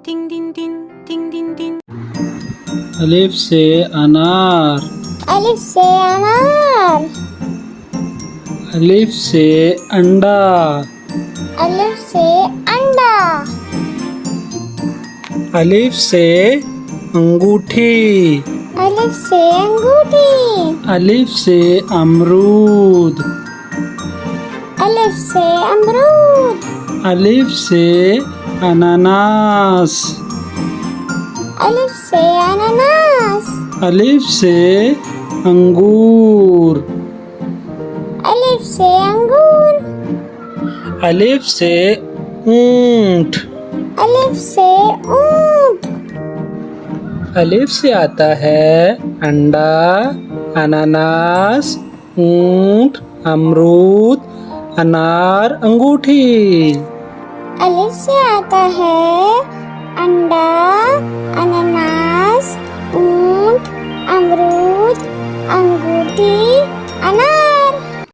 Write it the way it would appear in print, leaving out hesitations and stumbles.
Ding ding ding ding ding ding. अलिफ से अनार। अलिफ से अनार। अलिफ से अंडा। अलिफ से अंडा। अलिफ से अंगूठी। अलिफ से अंगूठी। अलिफ से अमरूद। अलिफ से अमरूद। अलिफ से अनानास। अलिफ से अनानास। अलिफ से अंगूर। अलिफ से अंगूर। अलिफ से ऊंट। अलिफ से ऊंट। अलिफ से आता है अंडा, अनानास, ऊंट, अमरूद, अनार, अंगूठी। अलिफ से आता है अंडा,